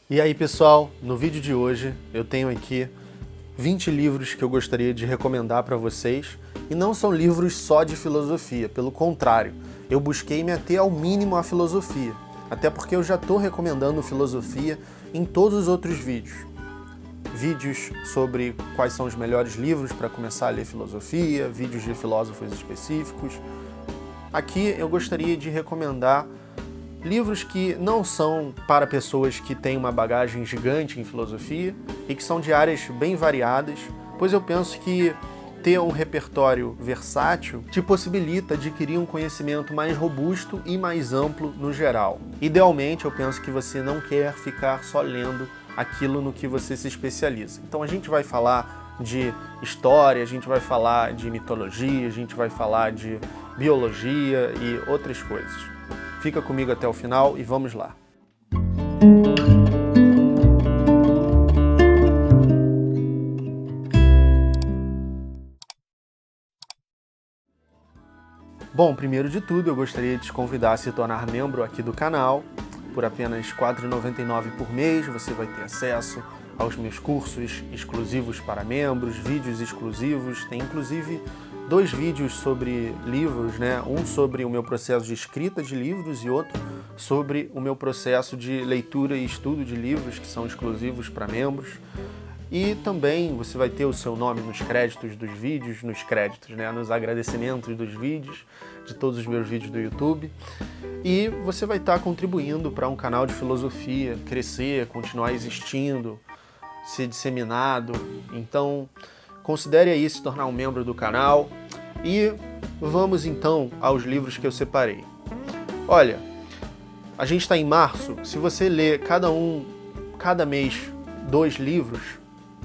E aí pessoal, no vídeo de hoje eu tenho aqui 20 livros que eu gostaria de recomendar para vocês, e não são livros só de filosofia, pelo contrário, eu busquei me ater ao mínimo à filosofia, até porque eu já estou recomendando filosofia em todos os outros vídeos. Vídeos sobre quais são os melhores livros para começar a ler filosofia, vídeos de filósofos específicos. Aqui eu gostaria de recomendar livros que não são para pessoas que têm uma bagagem gigante em filosofia e que são de áreas bem variadas, pois eu penso que ter um repertório versátil te possibilita adquirir um conhecimento mais robusto e mais amplo no geral. Idealmente, eu penso que você não quer ficar só lendo aquilo no que você se especializa. Então a gente vai falar de história, a gente vai falar de mitologia, a gente vai falar de biologia e outras coisas. Fica comigo até o final e vamos lá. Bom, primeiro de tudo, eu gostaria de te convidar a se tornar membro aqui do canal. Por apenas R$ 4,99 por mês, você vai ter acesso aos meus cursos exclusivos para membros, vídeos exclusivos, tem inclusive 2 vídeos sobre livros, né? Um sobre o meu processo de escrita de livros e outro sobre o meu processo de leitura e estudo de livros, que são exclusivos para membros. E também você vai ter o seu nome nos créditos dos vídeos, nos agradecimentos dos vídeos, de todos os meus vídeos do YouTube. E você vai estar contribuindo para um canal de filosofia crescer, continuar existindo, ser disseminado. Então, considere aí se tornar um membro do canal e vamos então aos livros que eu separei. Olha, a gente está em março, se você ler cada mês 2 livros,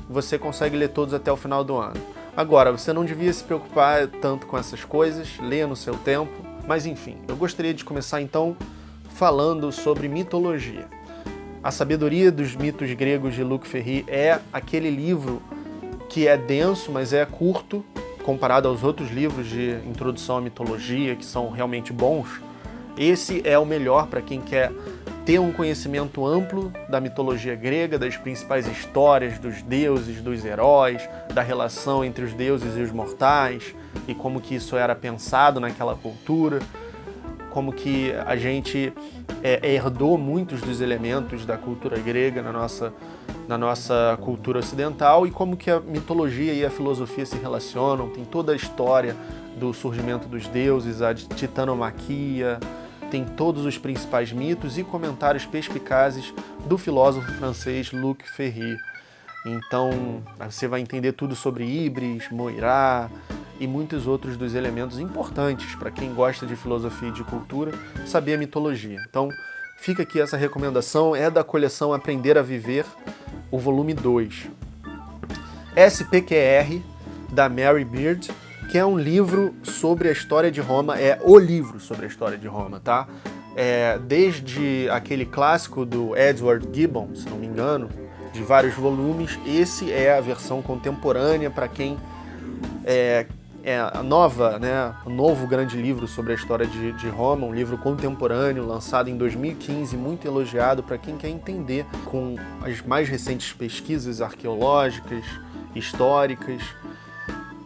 você consegue ler todos até o final do ano. Agora, você não devia se preocupar tanto com essas coisas, leia no seu tempo, mas enfim, eu gostaria de começar então falando sobre mitologia. A Sabedoria dos Mitos Gregos de Luc Ferry é aquele livro que é denso, mas é curto, comparado aos outros livros de introdução à mitologia, que são realmente bons. Esse é o melhor para quem quer ter um conhecimento amplo da mitologia grega, das principais histórias dos deuses, dos heróis, da relação entre os deuses e os mortais, e como que isso era pensado naquela cultura, como que a gente herdou muitos dos elementos da cultura grega na nossa cultura ocidental, e como que a mitologia e a filosofia se relacionam. Tem toda a história do surgimento dos deuses, a titanomaquia, tem todos os principais mitos e comentários perspicazes do filósofo francês Luc Ferry. Então, você vai entender tudo sobre Íbris, Moirá e muitos outros dos elementos importantes para quem gosta de filosofia e de cultura, saber a mitologia. Então, fica aqui essa recomendação, é da coleção Aprender a Viver, o volume 2. SPQR, da Mary Beard, que é um livro sobre a história de Roma, é o livro sobre a história de Roma, tá? Desde aquele clássico do Edward Gibbon, se não me engano, de vários volumes, esse é a versão contemporânea para quem a nova, né, o novo grande livro sobre a história de Roma, um livro contemporâneo, lançado em 2015, muito elogiado para quem quer entender com as mais recentes pesquisas arqueológicas, históricas,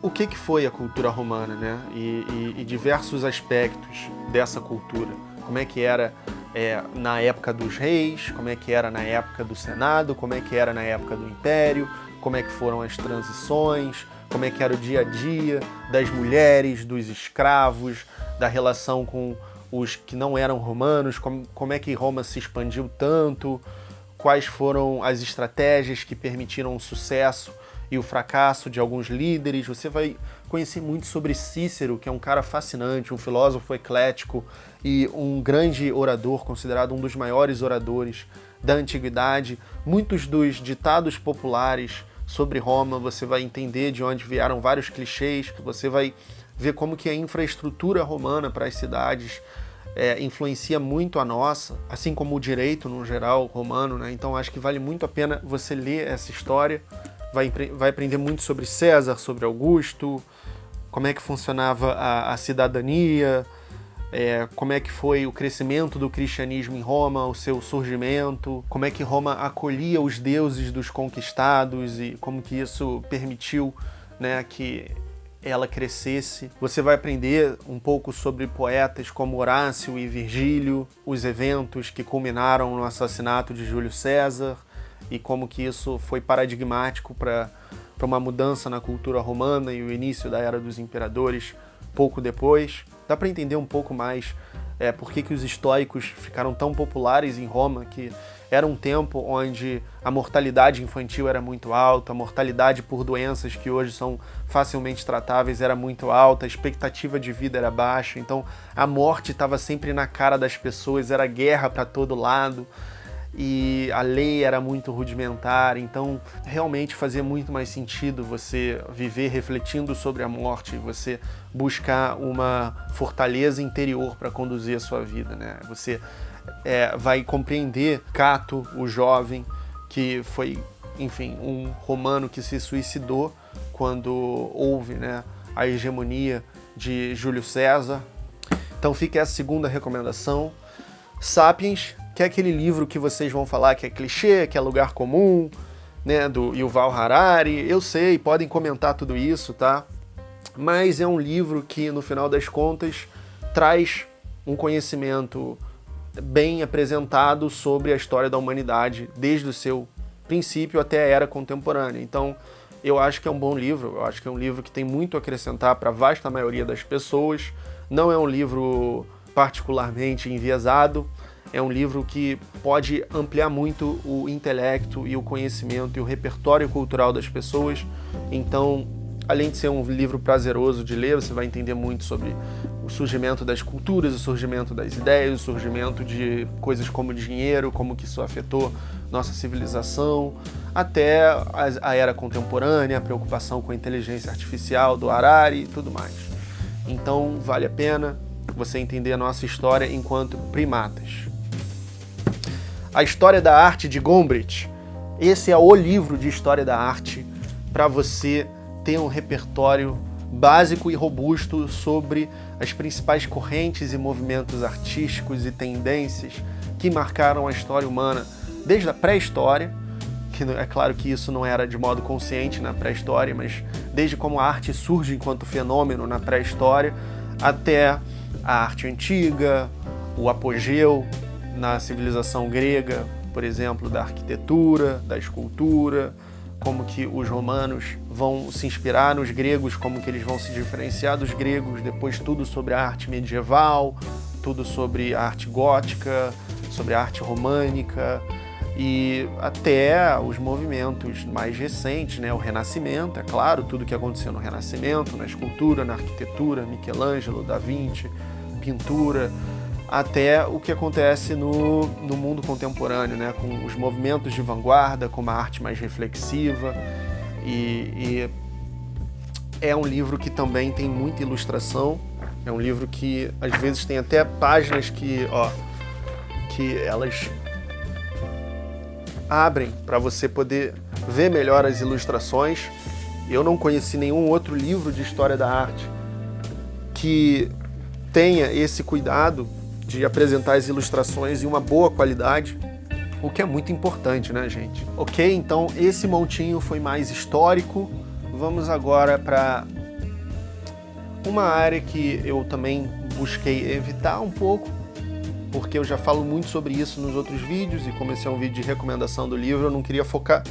o que foi a cultura romana, né? E diversos aspectos dessa cultura. Como é que era na época dos reis, como é que era na época do Senado, como é que era na época do Império, como é que foram as transições, como é que era o dia a dia das mulheres, dos escravos, da relação com os que não eram romanos, como é que Roma se expandiu tanto, quais foram as estratégias que permitiram o sucesso e o fracasso de alguns líderes. Você vai conhecer muito sobre Cícero, que é um cara fascinante, um filósofo eclético e um grande orador, considerado um dos maiores oradores da antiguidade. Muitos dos ditados populares sobre Roma, você vai entender de onde vieram vários clichês, você vai ver como que a infraestrutura romana para as cidades influencia muito a nossa, assim como o direito no geral romano, né? Então acho que vale muito a pena você ler essa história. Vai aprender muito sobre César, sobre Augusto, como é que funcionava a cidadania, como é que foi o crescimento do cristianismo em Roma, o seu surgimento, como é que Roma acolhia os deuses dos conquistados e como que isso permitiu, né, que ela crescesse. Você vai aprender um pouco sobre poetas como Horácio e Virgílio, os eventos que culminaram no assassinato de Júlio César e como que isso foi paradigmático para uma mudança na cultura romana e o início da Era dos Imperadores pouco depois. Dá para entender um pouco mais por que os estoicos ficaram tão populares em Roma, que era um tempo onde a mortalidade infantil era muito alta, a mortalidade por doenças que hoje são facilmente tratáveis era muito alta, a expectativa de vida era baixa, então a morte estava sempre na cara das pessoas, era guerra para todo lado e a lei era muito rudimentar, então realmente fazia muito mais sentido você viver refletindo sobre a morte, você buscar uma fortaleza interior para conduzir a sua vida, né? Você vai compreender Cato, o jovem, que foi, enfim, um romano que se suicidou quando houve, né, a hegemonia de Júlio César. Então fica essa segunda recomendação. Sapiens, que é aquele livro que vocês vão falar que é clichê, que é lugar comum, né, do Yuval Harari. Eu sei, podem comentar tudo isso, tá? Mas é um livro que, no final das contas, traz um conhecimento bem apresentado sobre a história da humanidade, desde o seu princípio até a era contemporânea. Então, eu acho que é um bom livro, eu acho que é um livro que tem muito a acrescentar para a vasta maioria das pessoas. Não é um livro particularmente enviesado, é um livro que pode ampliar muito o intelecto e o conhecimento e o repertório cultural das pessoas. Então, além de ser um livro prazeroso de ler, você vai entender muito sobre o surgimento das culturas, o surgimento das ideias, o surgimento de coisas como dinheiro, como que isso afetou nossa civilização, até a era contemporânea, a preocupação com a inteligência artificial do Harari e tudo mais. Então, vale a pena você entender a nossa história enquanto primatas. A História da Arte de Gombrich. Esse é o livro de História da Arte para você ter um repertório básico e robusto sobre as principais correntes e movimentos artísticos e tendências que marcaram a história humana desde a pré-história, que é claro que isso não era de modo consciente na pré-história, mas desde como a arte surge enquanto fenômeno na pré-história, até a arte antiga, o apogeu na civilização grega, por exemplo, da arquitetura, da escultura, como que os romanos vão se inspirar nos gregos, como que eles vão se diferenciar dos gregos, depois tudo sobre a arte medieval, tudo sobre a arte gótica, sobre a arte românica e até os movimentos mais recentes, né? O Renascimento, é claro, tudo que aconteceu no Renascimento, na escultura, na arquitetura, Michelangelo, Da Vinci, pintura, até o que acontece no mundo contemporâneo, né? Com os movimentos de vanguarda, com uma arte mais reflexiva e é um livro que também tem muita ilustração, é um livro que às vezes tem até páginas que elas abrem para você poder ver melhor as ilustrações. Eu não conheci nenhum outro livro de história da arte que tenha esse cuidado de apresentar as ilustrações em uma boa qualidade, o que é muito importante, né, gente? Ok, então esse montinho foi mais histórico. Vamos agora para uma área que eu também busquei evitar um pouco, porque eu já falo muito sobre isso nos outros vídeos, e como esse é um vídeo de recomendação do livro, eu não queria focar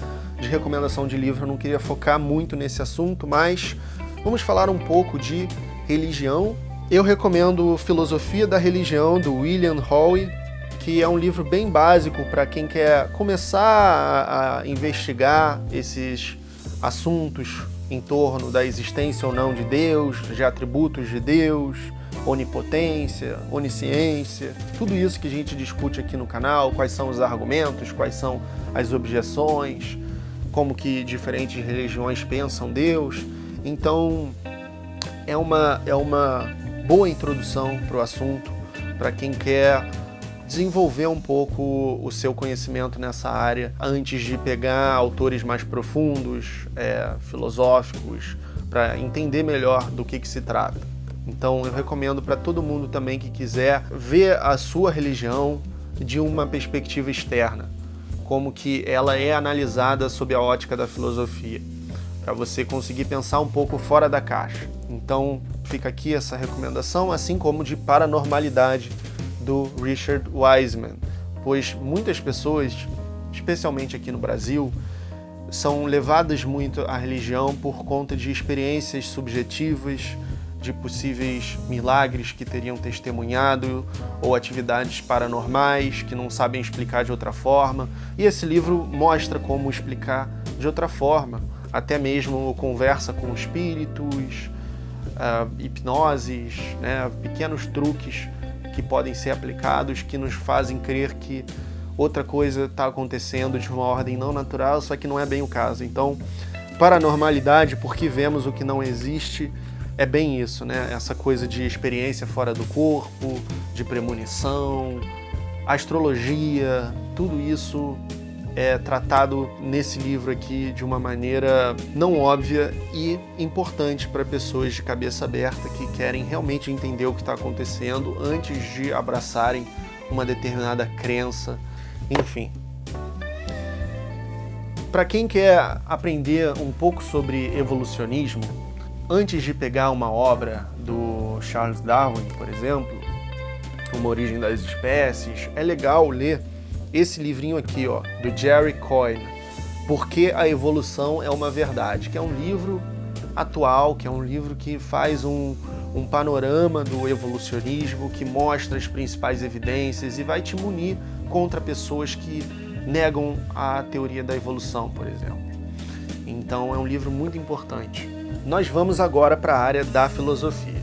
muito nesse assunto, mas vamos falar um pouco de religião. Eu recomendo Filosofia da Religião, do William Howe, que é um livro bem básico para quem quer começar a investigar esses assuntos em torno da existência ou não de Deus, de atributos de Deus, onipotência, onisciência, tudo isso que a gente discute aqui no canal, quais são os argumentos, quais são as objeções, como que diferentes religiões pensam Deus. Então, é uma boa introdução para o assunto, para quem quer desenvolver um pouco o seu conhecimento nessa área, antes de pegar autores mais profundos, filosóficos, para entender melhor do que se trata. Então eu recomendo para todo mundo também que quiser ver a sua religião de uma perspectiva externa, como que ela é analisada sob a ótica da filosofia, para você conseguir pensar um pouco fora da caixa. Então fica aqui essa recomendação, assim como de Paranormalidade, do Richard Wiseman, pois muitas pessoas, especialmente aqui no Brasil, são levadas muito à religião por conta de experiências subjetivas, de possíveis milagres que teriam testemunhado ou atividades paranormais que não sabem explicar de outra forma. E esse livro mostra como explicar de outra forma, até mesmo conversa com espíritos, hipnoses, né, pequenos truques que podem ser aplicados que nos fazem crer que outra coisa está acontecendo de uma ordem não natural, só que não é bem o caso. Então, Paranormalidade, porque vemos o que não existe, é bem isso, né? Essa coisa de experiência fora do corpo, de premonição, astrologia, tudo isso é tratado nesse livro aqui de uma maneira não óbvia e importante para pessoas de cabeça aberta que querem realmente entender o que está acontecendo antes de abraçarem uma determinada crença, enfim. Para quem quer aprender um pouco sobre evolucionismo, antes de pegar uma obra do Charles Darwin, por exemplo, Uma Origem das Espécies, é legal ler esse livrinho aqui, ó, do Jerry Coyne, Porque a Evolução é uma Verdade, que é um livro atual, que é um livro que faz um panorama do evolucionismo, que mostra as principais evidências e vai te munir contra pessoas que negam a teoria da evolução, por exemplo. Então é um livro muito importante. Nós vamos agora para a área da filosofia,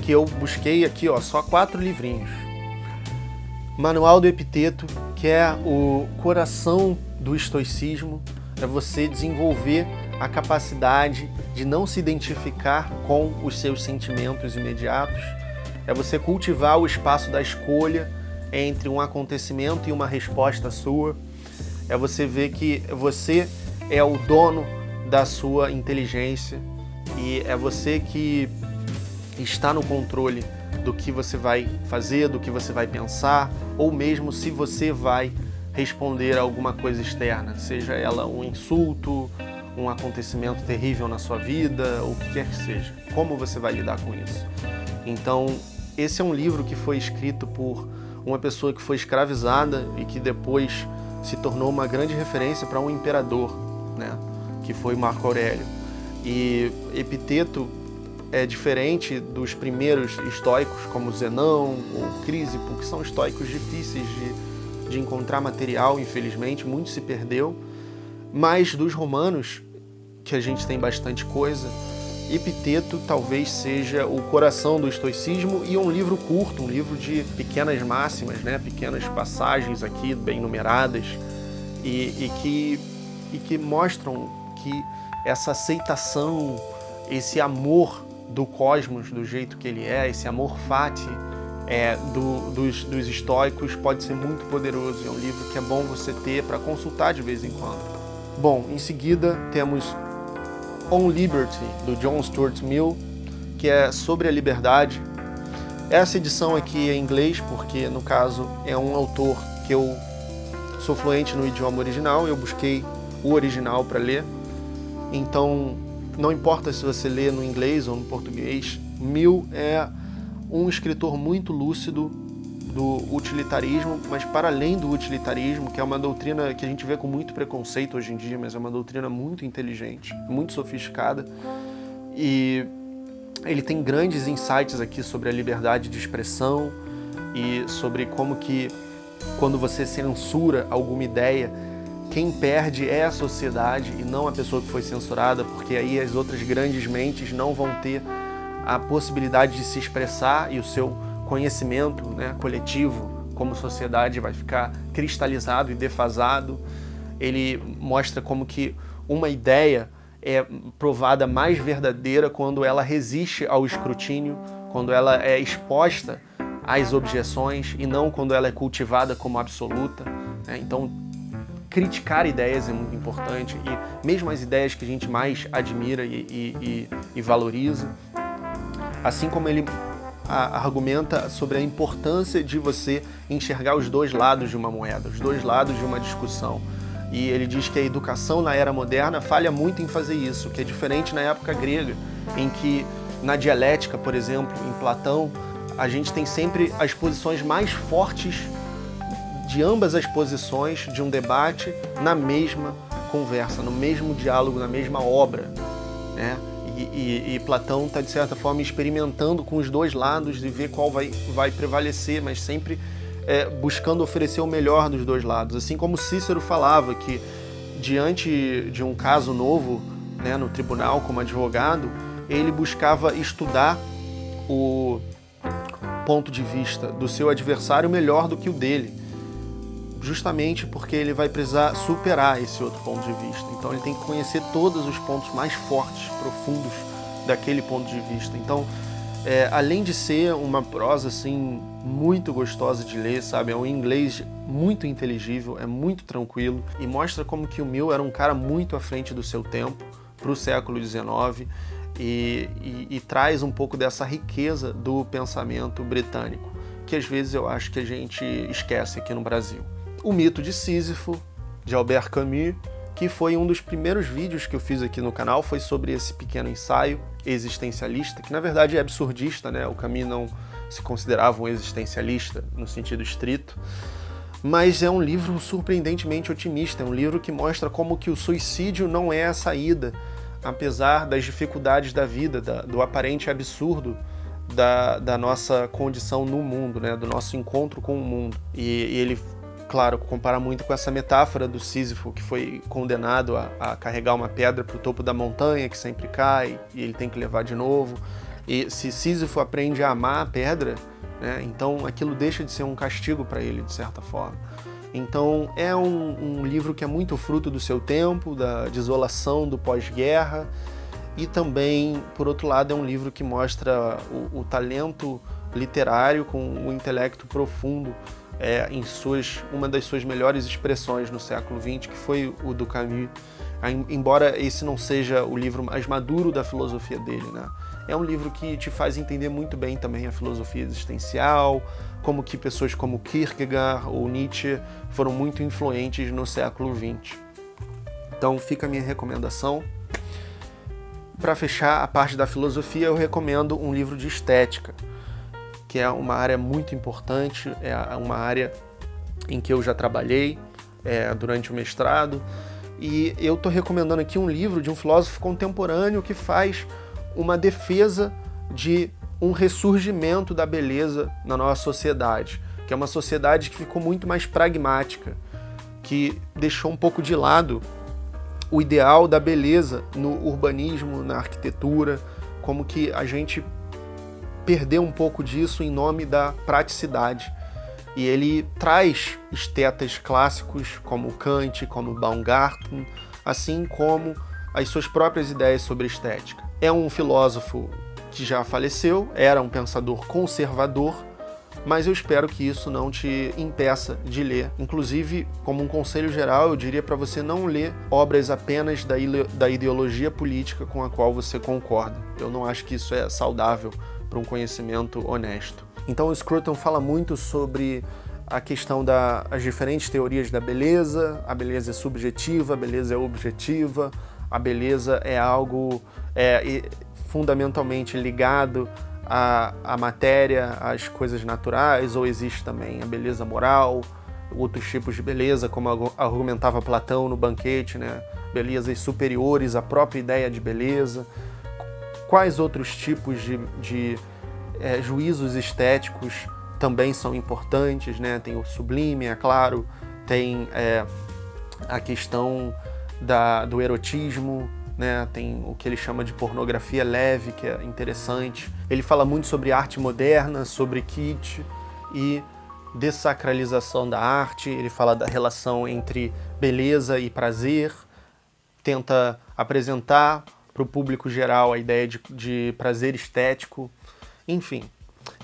que eu busquei aqui, ó, só 4 livrinhos. Manual do Epiteto, que é o coração do estoicismo, é você desenvolver a capacidade de não se identificar com os seus sentimentos imediatos, é você cultivar o espaço da escolha entre um acontecimento e uma resposta sua, é você ver que você é o dono da sua inteligência e é você que está no controle do que você vai fazer, do que você vai pensar, ou mesmo se você vai responder a alguma coisa externa, seja ela um insulto, um acontecimento terrível na sua vida, ou o que quer que seja. Como você vai lidar com isso? Então, esse é um livro que foi escrito por uma pessoa que foi escravizada e que depois se tornou uma grande referência para um imperador, né? Que foi Marco Aurélio. E Epiteto é diferente dos primeiros estoicos, como Zenão ou Crisipo, que são estoicos difíceis de encontrar material, infelizmente, muito se perdeu. Mas dos romanos, que a gente tem bastante coisa, Epiteto talvez seja o coração do estoicismo e um livro curto, um livro de pequenas máximas, né? Pequenas passagens aqui, bem numeradas, e que mostram que essa aceitação, esse amor do cosmos do jeito que ele é, esse amor fati dos estoicos pode ser muito poderoso. É um livro que é bom você ter para consultar de vez em quando. Bom, em seguida temos On Liberty, do John Stuart Mill, que é sobre a liberdade. Essa edição aqui é em inglês, porque no caso é um autor que eu sou fluente no idioma original, eu busquei o original para ler. Então, não importa se você lê no inglês ou no português, Mill é um escritor muito lúcido do utilitarismo, mas para além do utilitarismo, que é uma doutrina que a gente vê com muito preconceito hoje em dia, mas é uma doutrina muito inteligente, muito sofisticada, e ele tem grandes insights aqui sobre a liberdade de expressão e sobre como que quando você censura alguma ideia, quem perde é a sociedade e não a pessoa que foi censurada, porque aí as outras grandes mentes não vão ter a possibilidade de se expressar e o seu conhecimento, né, coletivo como sociedade vai ficar cristalizado e defasado. Ele mostra como que uma ideia é provada mais verdadeira quando ela resiste ao escrutínio, quando ela é exposta às objeções e não quando ela é cultivada como absoluta, né? Então, criticar ideias é muito importante, e mesmo as ideias que a gente mais admira e valoriza. assim como ele argumenta sobre a importância de você enxergar os dois lados de uma moeda, os dois lados de uma discussão. E ele diz que a educação na era moderna falha muito em fazer isso, que é diferente na época grega, em que na dialética, por exemplo, em Platão, a gente tem sempre as posições mais fortes de ambas as posições de um debate na mesma conversa, no mesmo diálogo, na mesma obra, né? E Platão está, de certa forma, experimentando com os dois lados de ver qual vai prevalecer, mas sempre buscando oferecer o melhor dos dois lados. Assim como Cícero falava que, diante de um caso novo, né, no tribunal, como advogado, ele buscava estudar o ponto de vista do seu adversário melhor do que o dele, justamente porque ele vai precisar superar esse outro ponto de vista. Então ele tem que conhecer todos os pontos mais fortes, profundos daquele ponto de vista. Então, além de ser uma prosa assim muito gostosa de ler, sabe, é um inglês muito inteligível, é muito tranquilo e mostra como que o Mill era um cara muito à frente do seu tempo, para o século XIX, e traz um pouco dessa riqueza do pensamento britânico, que às vezes eu acho que a gente esquece aqui no Brasil. O Mito de Sísifo, de Albert Camus, que foi um dos primeiros vídeos que eu fiz aqui no canal, foi sobre esse pequeno ensaio existencialista, que na verdade é absurdista, né? O Camus não se considerava um existencialista no sentido estrito, mas é um livro surpreendentemente otimista, é um livro que mostra como que o suicídio não é a saída, apesar das dificuldades da vida, do aparente absurdo da nossa condição no mundo, né? Do nosso encontro com o mundo. E ele, claro, compara muito com essa metáfora do Sísifo, que foi condenado a carregar uma pedra para o topo da montanha, que sempre cai, e ele tem que levar de novo. E se Sísifo aprende a amar a pedra, né, então aquilo deixa de ser um castigo para ele, de certa forma. Então é um livro que é muito fruto do seu tempo, da desolação do pós-guerra, e também, por outro lado, é um livro que mostra o talento literário com o intelecto profundo em uma das suas melhores expressões no século XX, que foi o do Camus, embora esse não seja o livro mais maduro da filosofia dele, né? É um livro que te faz entender muito bem também a filosofia existencial, como que pessoas como Kierkegaard ou Nietzsche foram muito influentes no século XX. Então fica a minha recomendação. Para fechar a parte da filosofia, eu recomendo um livro de estética, que é uma área muito importante, é uma área em que eu já trabalhei durante o mestrado, e eu estou recomendando aqui um livro de um filósofo contemporâneo que faz uma defesa de um ressurgimento da beleza na nossa sociedade, que é uma sociedade que ficou muito mais pragmática, que deixou um pouco de lado o ideal da beleza no urbanismo, na arquitetura, como que a gente perdeu um pouco disso em nome da praticidade. E ele traz estetas clássicos como Kant, como Baumgarten, assim como as suas próprias ideias sobre estética. É um filósofo que já faleceu, era um pensador conservador, mas eu espero que isso não te impeça de ler. Inclusive, como um conselho geral, eu diria para você não ler obras apenas da ideologia política com a qual você concorda. Eu não acho que isso é saudável para um conhecimento honesto. Então o Scruton fala muito sobre a questão das diferentes teorias da beleza. A beleza é subjetiva, a beleza é objetiva, a beleza é algo fundamentalmente ligado à matéria, às coisas naturais, ou existe também a beleza moral, outros tipos de beleza, como argumentava Platão no Banquete, né? Belezas superiores à própria ideia de beleza. Quais outros tipos de juízos estéticos também são importantes, né? Tem o sublime, é claro, tem a questão do erotismo, né? Tem o que ele chama de pornografia leve, que é interessante. Ele fala muito sobre arte moderna, sobre kitsch e dessacralização da arte. Ele fala da relação entre beleza e prazer, tenta apresentar para o público geral a ideia de prazer estético. Enfim,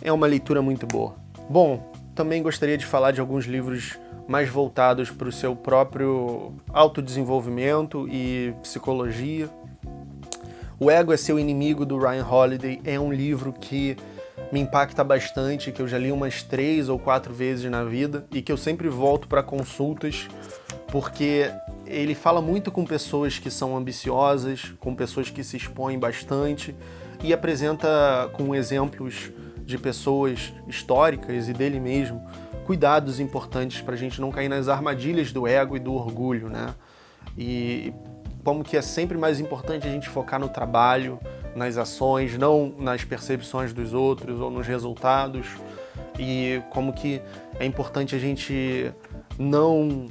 é uma leitura muito boa. Bom, também gostaria de falar de alguns livros mais voltados para o seu próprio autodesenvolvimento e psicologia. O Ego é Seu Inimigo, do Ryan Holiday, é um livro que me impacta bastante, que eu já li umas 3 ou 4 vezes na vida e que eu sempre volto para consultas, porque ele fala muito com pessoas que são ambiciosas, com pessoas que se expõem bastante e apresenta com exemplos de pessoas históricas e dele mesmo cuidados importantes para a gente não cair nas armadilhas do ego e do orgulho, né? E como que é sempre mais importante a gente focar no trabalho, nas ações, não nas percepções dos outros ou nos resultados, e como que é importante a gente não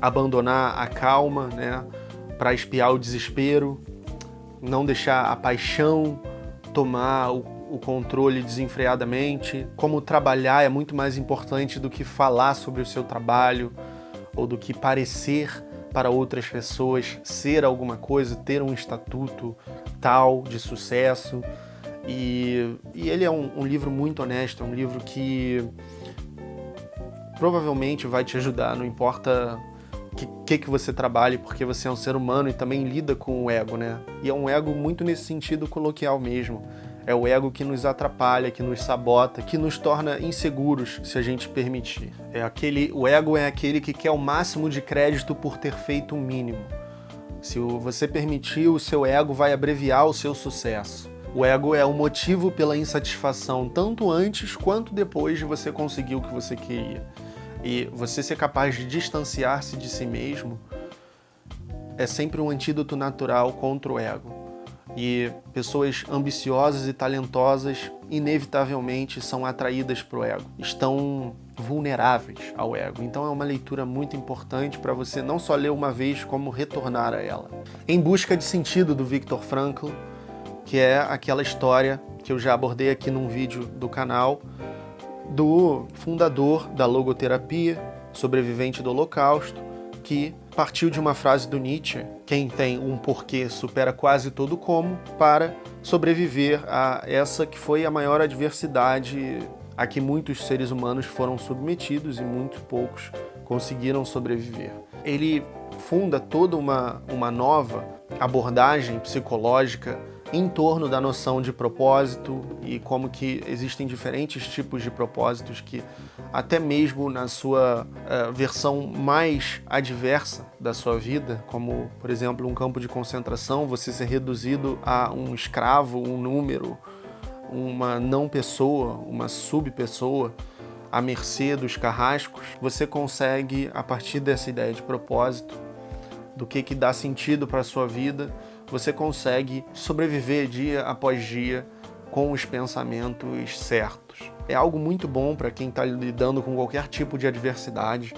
abandonar a calma, né, para espiar o desespero, não deixar a paixão tomar o controle desenfreadamente, como trabalhar é muito mais importante do que falar sobre o seu trabalho ou do que parecer para outras pessoas ser alguma coisa, ter um estatuto tal de sucesso. E ele é um livro muito honesto, é um livro que provavelmente vai te ajudar, não importa que você trabalhe, porque você é um ser humano e também lida com o ego, né? E é um ego muito nesse sentido coloquial mesmo. É o ego que nos atrapalha, que nos sabota, que nos torna inseguros, se a gente permitir. O ego é aquele que quer o máximo de crédito por ter feito o mínimo. Se você permitir, o seu ego vai abreviar o seu sucesso. O ego é o motivo pela insatisfação, tanto antes quanto depois de você conseguir o que você queria. E você ser capaz de distanciar-se de si mesmo é sempre um antídoto natural contra o ego. E pessoas ambiciosas e talentosas inevitavelmente são atraídas para o ego, estão vulneráveis ao ego. Então é uma leitura muito importante para você não só ler uma vez, como retornar a ela. Em Busca de Sentido, do Viktor Frankl, que é aquela história que eu já abordei aqui num vídeo do canal, do fundador da logoterapia, sobrevivente do Holocausto, que partiu de uma frase do Nietzsche: quem tem um porquê supera quase todo como, para sobreviver a essa que foi a maior adversidade a que muitos seres humanos foram submetidos e muito poucos conseguiram sobreviver. Ele funda toda uma nova abordagem psicológica em torno da noção de propósito e como que existem diferentes tipos de propósitos que até mesmo na sua versão mais adversa da sua vida, como, por exemplo, um campo de concentração, você ser reduzido a um escravo, um número, uma não pessoa, uma subpessoa, à mercê dos carrascos, você consegue, a partir dessa ideia de propósito, do que dá sentido para a sua vida, você consegue sobreviver dia após dia com os pensamentos certos. É algo muito bom para quem está lidando com qualquer tipo de adversidade,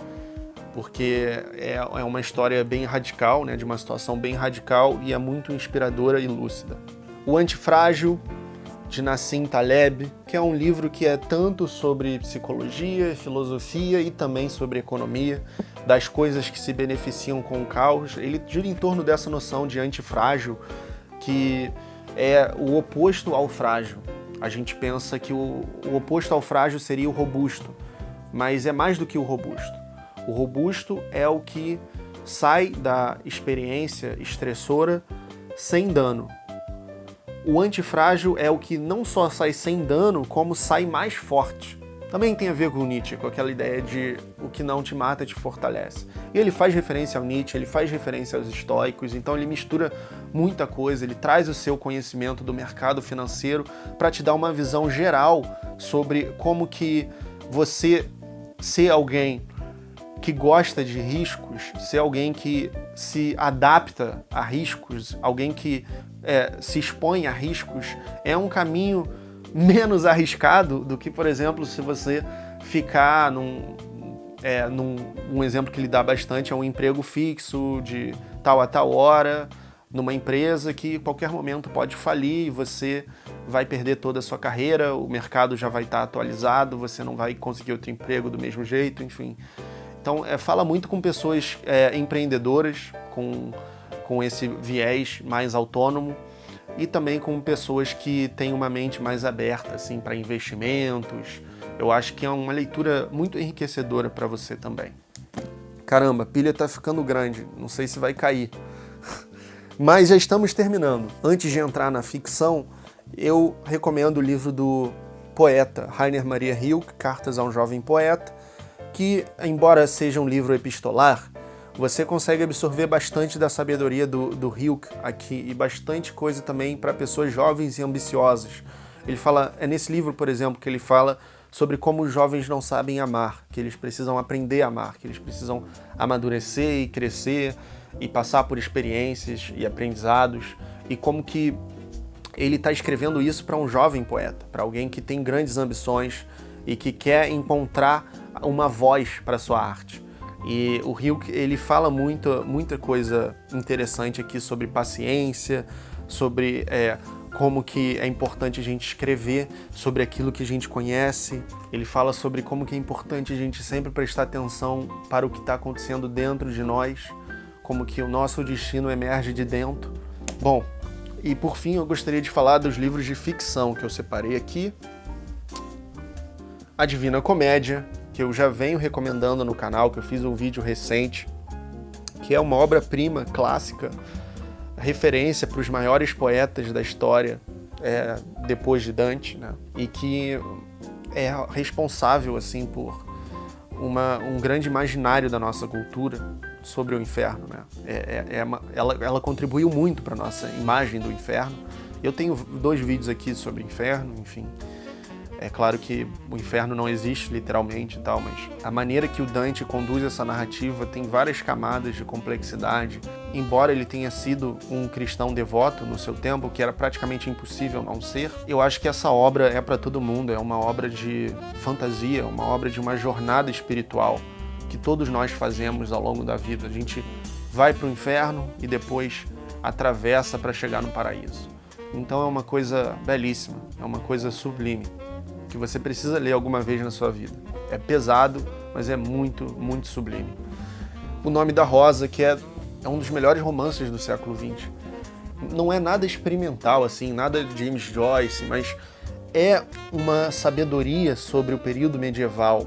porque é uma história bem radical, né, de uma situação bem radical, e é muito inspiradora e lúcida. O Antifrágil, de Nassim Taleb, que é um livro que é tanto sobre psicologia, filosofia e também sobre economia, das coisas que se beneficiam com o caos. Ele gira em torno dessa noção de antifrágil, que é o oposto ao frágil. A gente pensa que o oposto ao frágil seria o robusto, mas é mais do que o robusto. O robusto é o que sai da experiência estressora sem dano. O antifrágil é o que não só sai sem dano, como sai mais forte. Também tem a ver com o Nietzsche, com aquela ideia de o que não te mata te fortalece. E ele faz referência ao Nietzsche, ele faz referência aos estoicos, então ele mistura muita coisa, ele traz o seu conhecimento do mercado financeiro para te dar uma visão geral sobre como que você ser alguém que gosta de riscos, ser alguém que se adapta a riscos, alguém que se expõe a riscos, é um caminho menos arriscado do que, por exemplo, se você ficar um exemplo que ele dá bastante é um emprego fixo de tal a tal hora, numa empresa que a qualquer momento pode falir e você vai perder toda a sua carreira, o mercado já vai estar atualizado, você não vai conseguir outro emprego do mesmo jeito, enfim. Então, fala muito com pessoas empreendedoras, com esse viés mais autônomo, e também com pessoas que têm uma mente mais aberta assim, para investimentos. Eu acho que é uma leitura muito enriquecedora para você também. Caramba, a pilha tá ficando grande, não sei se vai cair. Mas já estamos terminando. Antes de entrar na ficção, eu recomendo o livro do poeta Rainer Maria Rilke, Cartas a um Jovem Poeta, que, embora seja um livro epistolar, você consegue absorver bastante da sabedoria do Rilke aqui e bastante coisa também para pessoas jovens e ambiciosas. Ele fala, é nesse livro, por exemplo, que ele fala sobre como os jovens não sabem amar, que eles precisam aprender a amar, que eles precisam amadurecer e crescer e passar por experiências e aprendizados, e como que ele está escrevendo isso para um jovem poeta, para alguém que tem grandes ambições e que quer encontrar uma voz para sua arte. E o Rilke, ele fala muita coisa interessante aqui sobre paciência, sobre como que é importante a gente escrever sobre aquilo que a gente conhece. Ele fala sobre como que é importante a gente sempre prestar atenção para o que está acontecendo dentro de nós, como que o nosso destino emerge de dentro. Bom, e por fim eu gostaria de falar dos livros de ficção que eu separei aqui. A Divina Comédia, que eu já venho recomendando no canal, que eu fiz um vídeo recente, que é uma obra-prima clássica, referência para os maiores poetas da história, depois de Dante, né? E que é responsável assim, por um grande imaginário da nossa cultura sobre o inferno, né? Ela contribuiu muito para a nossa imagem do inferno. Eu tenho 2 vídeos aqui sobre o inferno, enfim. É claro que o inferno não existe literalmente e tal, mas a maneira que o Dante conduz essa narrativa tem várias camadas de complexidade. Embora ele tenha sido um cristão devoto no seu tempo, que era praticamente impossível não ser, eu acho que essa obra é para todo mundo, é uma obra de fantasia, uma obra de uma jornada espiritual que todos nós fazemos ao longo da vida. A gente vai para o inferno e depois atravessa para chegar no paraíso. Então é uma coisa belíssima, é uma coisa sublime, que você precisa ler alguma vez na sua vida. É pesado, mas é muito, muito sublime. O Nome da Rosa, que é um dos melhores romances do século XX. Não é nada experimental, assim, nada de James Joyce, mas é uma sabedoria sobre o período medieval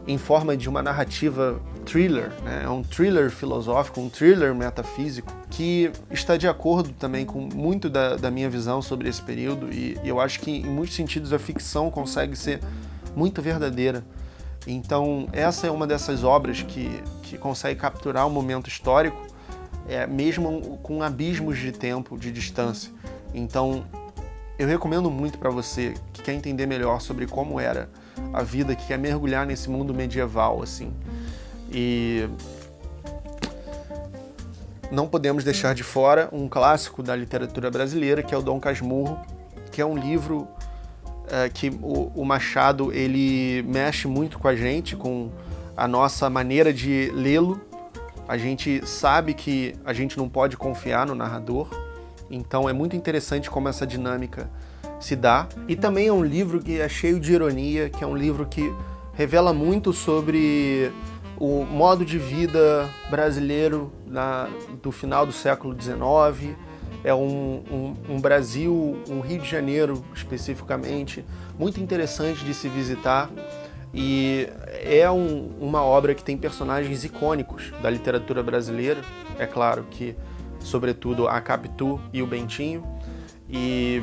em forma de uma narrativa thriller, né? É um thriller filosófico, um thriller metafísico, que está de acordo também com muito da minha visão sobre esse período, e eu acho que, em muitos sentidos, a ficção consegue ser muito verdadeira. Então, essa é uma dessas obras que consegue capturar um momento histórico, mesmo com abismos de tempo, de distância. Então, eu recomendo muito para você que quer entender melhor sobre como era a vida, que quer mergulhar nesse mundo medieval, assim. E não podemos deixar de fora um clássico da literatura brasileira, que é o Dom Casmurro, que é um livro que o Machado ele mexe muito com a gente, com a nossa maneira de lê-lo. A gente sabe que a gente não pode confiar no narrador, então é muito interessante como essa dinâmica se dá. E também é um livro que é cheio de ironia, que é um livro que revela muito sobre o modo de vida brasileiro do final do século XIX. É um Brasil, um Rio de Janeiro especificamente, muito interessante de se visitar, e é uma obra que tem personagens icônicos da literatura brasileira. É claro que, sobretudo, a Capitu e o Bentinho, e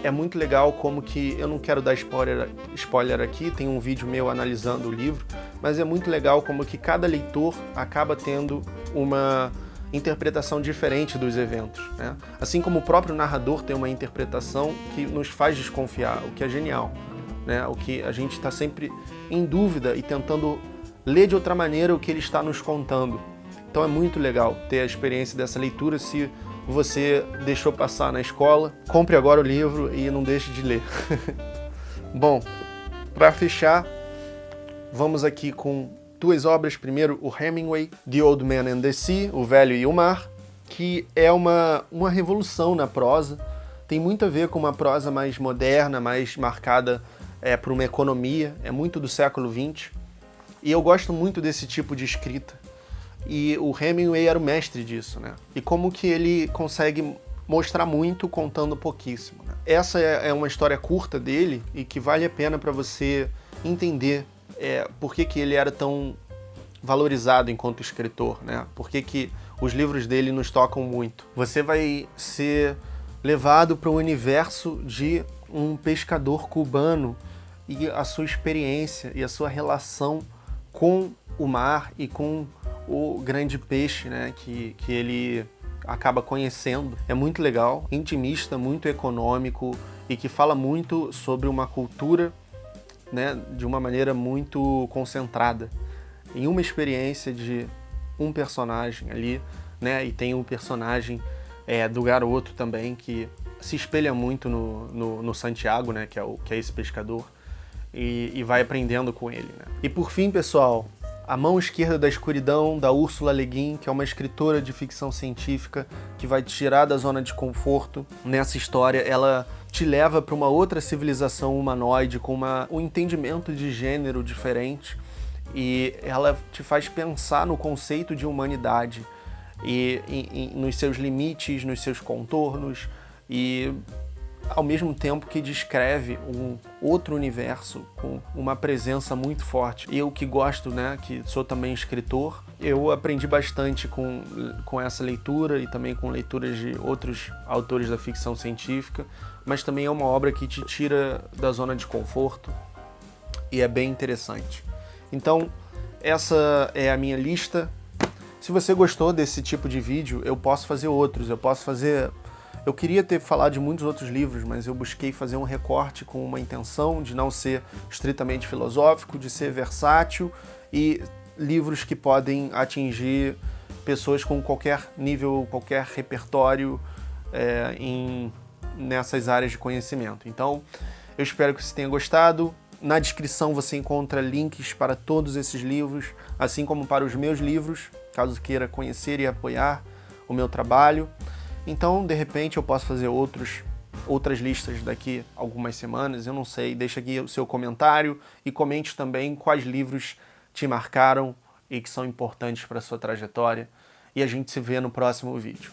é muito legal como que, eu não quero dar spoiler aqui, tem um vídeo meu analisando o livro, mas é muito legal como que cada leitor acaba tendo uma interpretação diferente dos eventos, né? Assim como o próprio narrador tem uma interpretação que nos faz desconfiar, o que é genial, né? O que a gente está sempre em dúvida e tentando ler de outra maneira o que ele está nos contando. Então é muito legal ter a experiência dessa leitura. Se você deixou passar na escola, compre agora o livro e não deixe de ler. Bom, para fechar, vamos aqui com 2 obras. Primeiro, o Hemingway, The Old Man and the Sea, O Velho e o Mar, que é uma revolução na prosa. Tem muito a ver com uma prosa mais moderna, mais marcada por uma economia. É muito do século XX. E eu gosto muito desse tipo de escrita. E o Hemingway era o mestre disso, né? E como que ele consegue mostrar muito contando pouquíssimo, né? Essa é uma história curta dele e que vale a pena para você entender por que ele era tão valorizado enquanto escritor, né? Por que os livros dele nos tocam muito? Você vai ser levado para o universo de um pescador cubano e a sua experiência e a sua relação com o mar e com o grande peixe, né, que ele acaba conhecendo. É muito legal, intimista, muito econômico e que fala muito sobre uma cultura, né, de uma maneira muito concentrada em uma experiência de um personagem ali, né, e tem o personagem do garoto também, que se espelha muito no Santiago, né, que é esse pescador, e vai aprendendo com ele, né. E por fim, pessoal, A Mão Esquerda da Escuridão, da Ursula Le Guin, que é uma escritora de ficção científica que vai te tirar da zona de conforto. Nessa história, ela te leva para uma outra civilização humanoide com um entendimento de gênero diferente, e ela te faz pensar no conceito de humanidade e nos seus limites, nos seus contornos, e ao mesmo tempo que descreve um outro universo com uma presença muito forte. Eu que gosto, né, que sou também escritor, eu aprendi bastante com essa leitura e também com leituras de outros autores da ficção científica, mas também é uma obra que te tira da zona de conforto e é bem interessante. Então, essa é a minha lista. Se você gostou desse tipo de vídeo, eu posso fazer outros, eu queria ter falado de muitos outros livros, mas eu busquei fazer um recorte com uma intenção de não ser estritamente filosófico, de ser versátil, e livros que podem atingir pessoas com qualquer nível, qualquer repertório nessas áreas de conhecimento. Então, eu espero que você tenha gostado. Na descrição você encontra links para todos esses livros, assim como para os meus livros, caso queira conhecer e apoiar o meu trabalho. Então, de repente, eu posso fazer outras listas daqui a algumas semanas, eu não sei. Deixa aqui o seu comentário e comente também quais livros te marcaram e que são importantes para a sua trajetória. E a gente se vê no próximo vídeo.